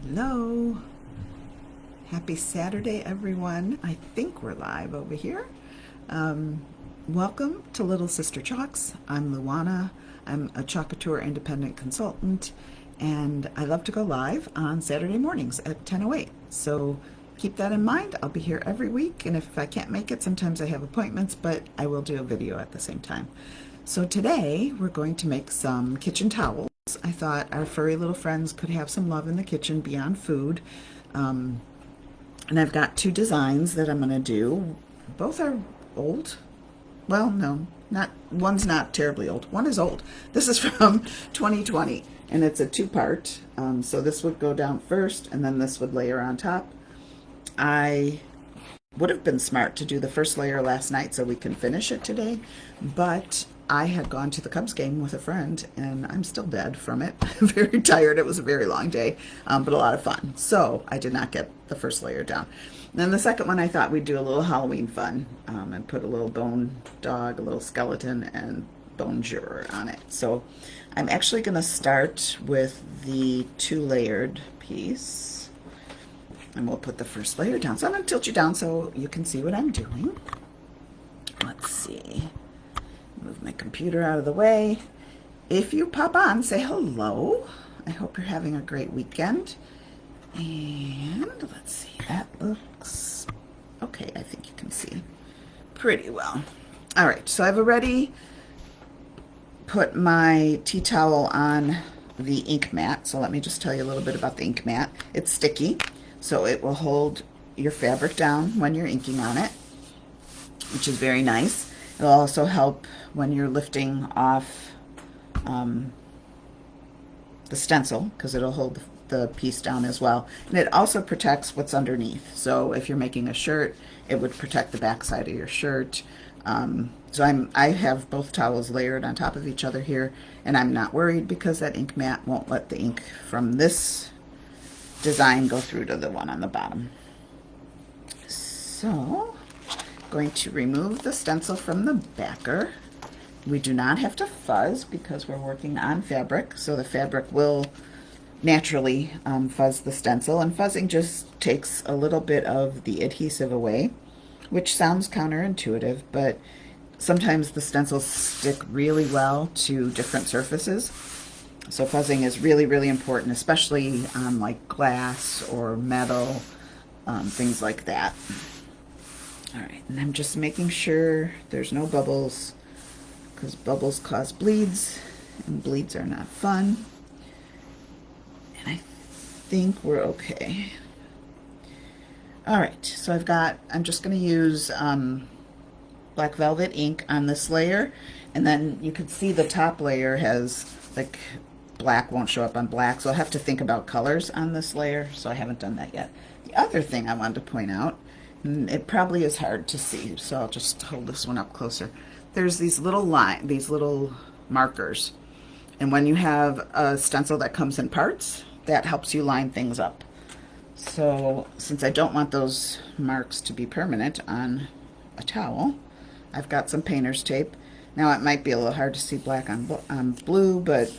Hello. Happy Saturday, everyone. I think we're live over here. Welcome to Little Sister Chalks. I'm Luana. I'm a Chalkateur independent consultant, and I love to go live on Saturday mornings at 10:08. So keep that in mind. I'll be here every week, and if I can't make it, sometimes I have appointments, but I will do a video at the same time. So today we're going to make some kitchen towels. I thought our furry little friends could have some love in the kitchen beyond food. And I've got two designs that I'm going to do. Both are old. Well, no, not one's not terribly old. One is old. This is from 2020, and it's a two-part. So this would go down first, and then this would layer on top. I would have been smart to do the first layer last night so we can finish it today, but I had gone to the Cubs game with a friend, and I'm still dead from it. Very tired. It was a very long day, but a lot of fun. So I did not get the first layer down. And then the second one, I thought we'd do a little Halloween fun and put a little bone dog, a little skeleton, and bonjour on it. So I'm actually going to start with the two-layered piece, and we'll put the first layer down. So I'm going to tilt you down so you can see what I'm doing. Let's see. Move my computer out of the way. If you pop on, say hello. I hope you're having a great weekend. And let's see, that looks okay. I think you can see pretty well. All right, so I've already put my tea towel on the ink mat. So let me just tell you a little bit about the ink mat. It's sticky, so it will hold your fabric down when you're inking on it, which is very nice. It'll also help when you're lifting off the stencil, because it'll hold the piece down as well. And it also protects what's underneath. So if you're making a shirt, it would protect the back side of your shirt. So I have both towels layered on top of each other here, and I'm not worried because that ink mat won't let the ink from this design go through to the one on the bottom. So going to remove the stencil from the backer. We do not have to fuzz because we're working on fabric, so the fabric will naturally fuzz the stencil, and fuzzing just takes a little bit of the adhesive away, which sounds counterintuitive, but sometimes the stencils stick really well to different surfaces. So fuzzing is really, really important, especially on like glass or metal, things like that. All right, and I'm just making sure there's no bubbles, because bubbles cause bleeds, and bleeds are not fun. And I think we're okay. All right, so I'm just going to use black velvet ink on this layer, and then you can see the top layer has, like, black won't show up on black, so I'll have to think about colors on this layer, so I haven't done that yet. The other thing I wanted to point out, it probably is hard to see, so I'll just hold this one up closer. There's these little markers, and when you have a stencil that comes in parts, that helps you line things up. So since I don't want those marks to be permanent on a towel, I've got some painter's tape. Now it might be a little hard to see black on blue, but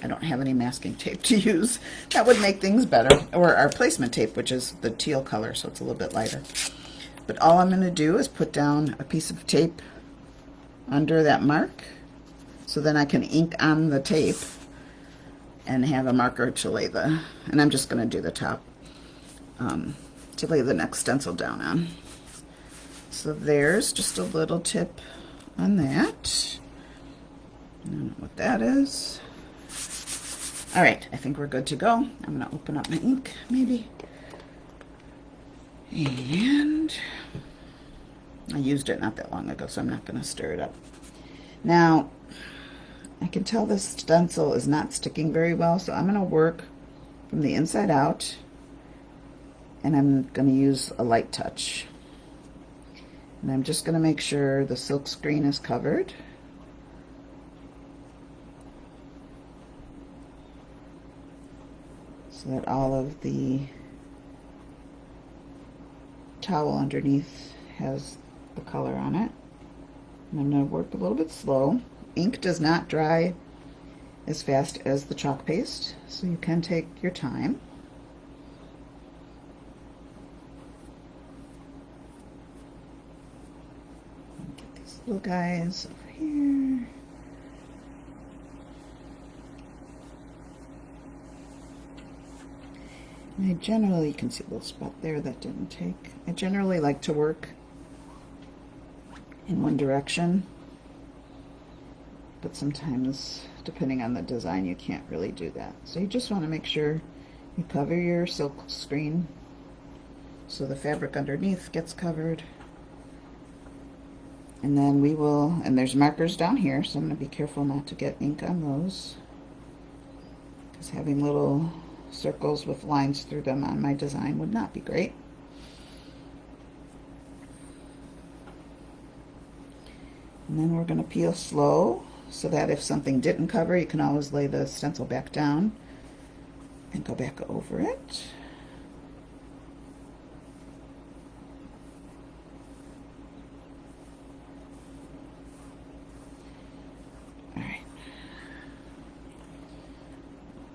I don't have any masking tape to use. That would make things better. Or our placement tape, which is the teal color, so it's a little bit lighter. But all I'm going to do is put down a piece of tape under that mark, so then I can ink on the tape and have a marker to lay and I'm just going to do the top, to lay the next stencil down on. So there's just a little tip on that. I don't know what that is. All right, I think we're good to go. I'm going to open up my ink, maybe. And I used it not that long ago, so I'm not going to stir it up. Now, I can tell this stencil is not sticking very well, so I'm going to work from the inside out, and I'm going to use a light touch. And I'm just going to make sure the silk screen is covered. So that all of the towel underneath has the color on it. And I'm going to work a little bit slow. Ink does not dry as fast as the chalk paste, so you can take your time. little guys over here. And I generally, you can see a little spot there that didn't take. I generally like to work in one direction, but sometimes, depending on the design, you can't really do that. So you just want to make sure you cover your silk screen so the fabric underneath gets covered. And then we will, and there's markers down here, so I'm going to be careful not to get ink on those, because having little circles with lines through them on my design would not be great. And then we're going to peel slow, so that if something didn't cover, you can always lay the stencil back down and go back over it. Alright.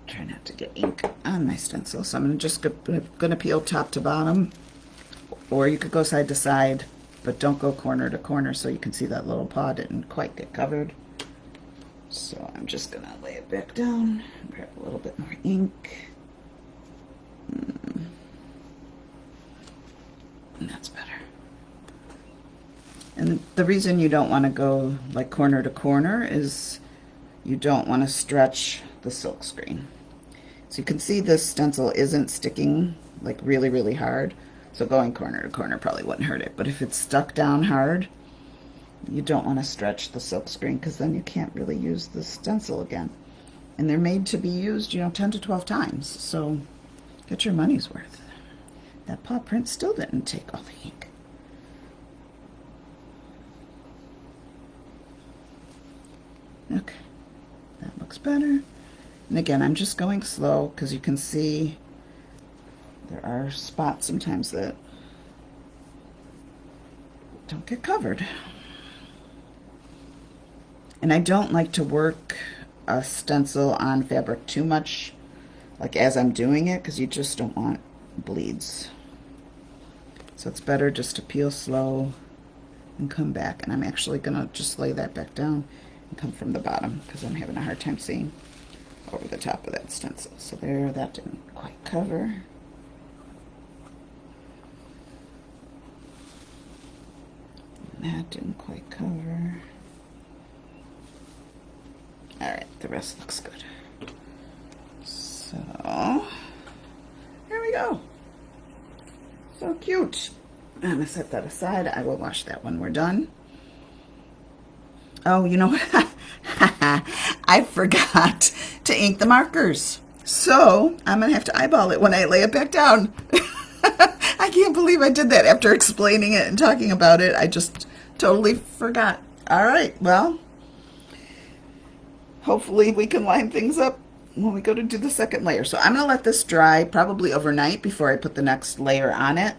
Try not to get ink on my stencil, so I'm just going to peel top to bottom, or you could go side to side, but don't go corner to corner so you can see that little paw didn't quite get covered. So I'm just going to lay it back down, grab a little bit more ink. And that's better. And the reason you don't want to go like corner to corner is you don't want to stretch the silk screen. So you can see this stencil isn't sticking like really, really hard. So going corner to corner probably wouldn't hurt it. But if it's stuck down hard, you don't want to stretch the silk screen, because then you can't really use the stencil again. And they're made to be used, 10 to 12 times. So get your money's worth. That paw print still didn't take all the ink. Okay, that looks better. And again, I'm just going slow because you can see there are spots sometimes that don't get covered. And I don't like to work a stencil on fabric too much, like as I'm doing it, because you just don't want bleeds. So it's better just to peel slow and come back. And I'm actually going to just lay that back down and come from the bottom, because I'm having a hard time seeing over the top of that stencil. So there, that didn't quite cover. And that didn't quite cover. Alright, the rest looks good. So, there we go. So cute. I'm going to set that aside. I will wash that when we're done. Oh, you know what? I forgot to ink the markers. So, I'm going to have to eyeball it when I lay it back down. I can't believe I did that after explaining it and talking about it. I just totally forgot. Alright, well, hopefully we can line things up when we go to do the second layer. So I'm going to let this dry probably overnight before I put the next layer on it.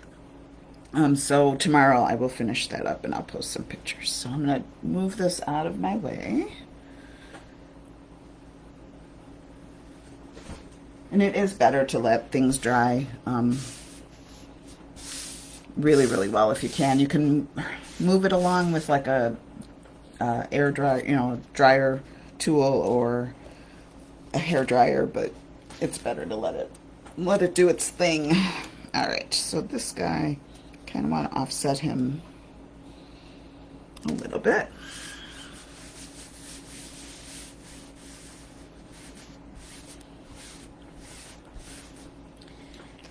So tomorrow I will finish that up and I'll post some pictures. So I'm going to move this out of my way. And it is better to let things dry really, really well if you can. You can move it along with like a air dry, dryer tool or a hair dryer, but it's better to let it do its thing. All right, so this guy, kind of want to offset him a little bit.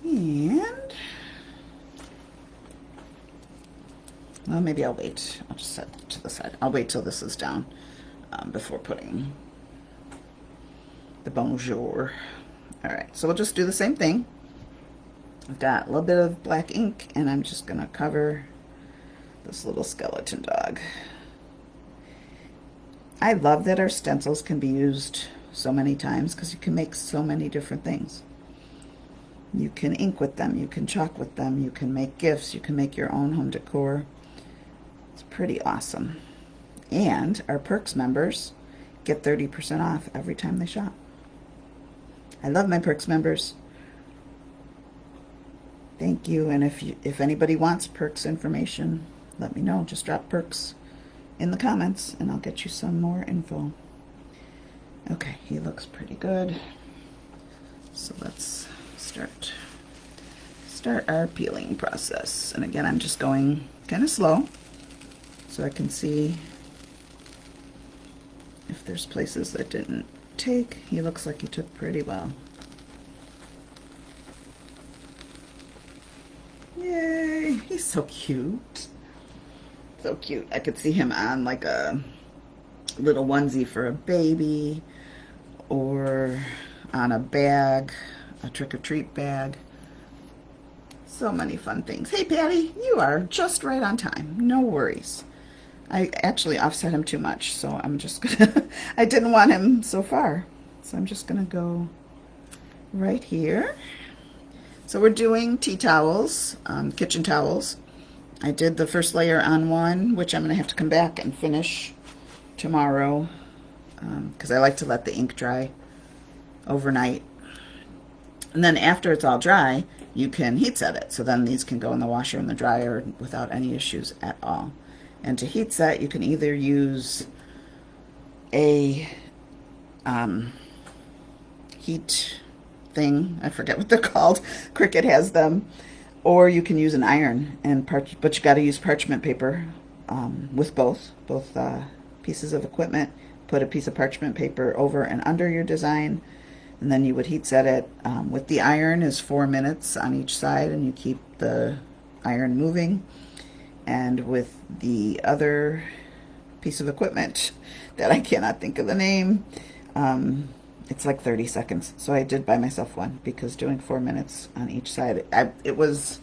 And, well, maybe I'll wait. I'll just set it to the side. I'll wait till this is down before putting the bonjour. All right, so we'll just do the same thing. I've got a little bit of black ink, and I'm just going to cover this little skeleton dog. I love that our stencils can be used so many times because you can make so many different things. You can ink with them, you can chalk with them, you can make gifts, you can make your own home decor. It's pretty awesome. And our Perks members get 30% off every time they shop. I love my Perks members. Thank you. And if anybody wants Perks information, let me know. Just drop Perks in the comments and I'll get you some more info. Okay, he looks pretty good. So let's start our peeling process. And again, I'm just going kind of slow so I can see if there's places that didn't take. He looks like he took pretty well. Yay, he's so cute. So cute. I could see him on like a little onesie for a baby, or on a bag, a trick-or-treat bag. So many fun things. Hey Patty, you are just right on time. No worries. I actually offset him too much, so I'm just gonna, I didn't want him so far. So I'm just gonna go right here. So we're doing tea towels, kitchen towels. I did the first layer on one, which I'm gonna have to come back and finish tomorrow, because I like to let the ink dry overnight. And then after it's all dry, you can heat set it. So then these can go in the washer and the dryer without any issues at all. And to heat set, you can either use a heat thing, I forget what they're called, Cricut has them, or you can use an iron, and but you got to use parchment paper with both pieces of equipment. Put a piece of parchment paper over and under your design, and then you would heat set it. With the iron is 4 minutes on each side, and you keep the iron moving. And with the other piece of equipment that I cannot think of the name, it's like 30 seconds. So I did buy myself one, because doing 4 minutes on each side, it was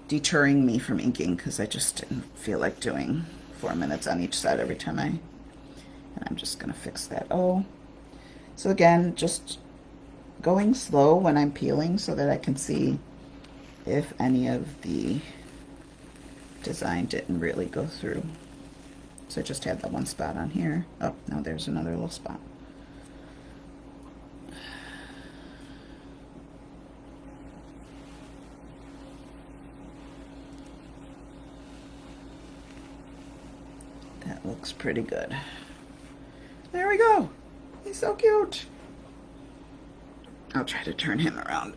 deterring me from inking, because I just didn't feel like doing 4 minutes on each side every time and I'm just gonna fix that O. So again, just going slow when I'm peeling so that I can see if any of the design didn't really go through. So I just had that one spot on here. Oh, now there's another little spot. That looks pretty good. There we go. He's so cute. I'll try to turn him around.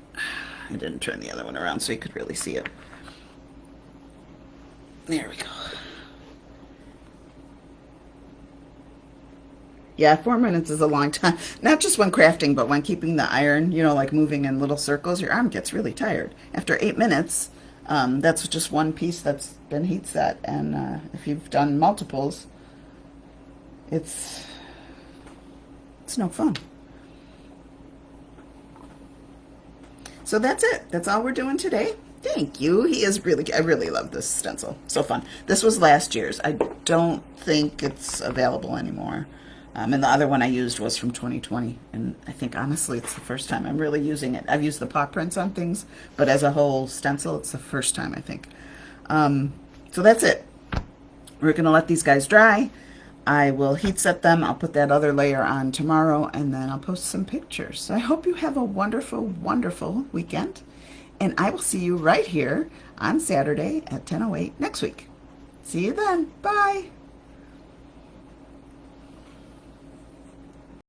I didn't turn the other one around so you could really see it. There we go. Yeah, 4 minutes is a long time. Not just when crafting, but when keeping the iron, you know, like moving in little circles, your arm gets really tired. After 8 minutes, that's just one piece that's been heat set. And if you've done multiples, it's no fun. So that's it. That's all we're doing today. Thank you. He is really, I really love this stencil. So fun. This was last year's. I don't think it's available anymore. And the other one I used was from 2020. And I think, honestly, it's the first time I'm really using it. I've used the paw prints on things, but as a whole stencil, it's the first time, I think. So that's it. We're going to let these guys dry. I will heat set them. I'll put that other layer on tomorrow, and then I'll post some pictures. So I hope you have a wonderful, wonderful weekend. And I will see you right here on Saturday at 10:08 next week. See you then. Bye.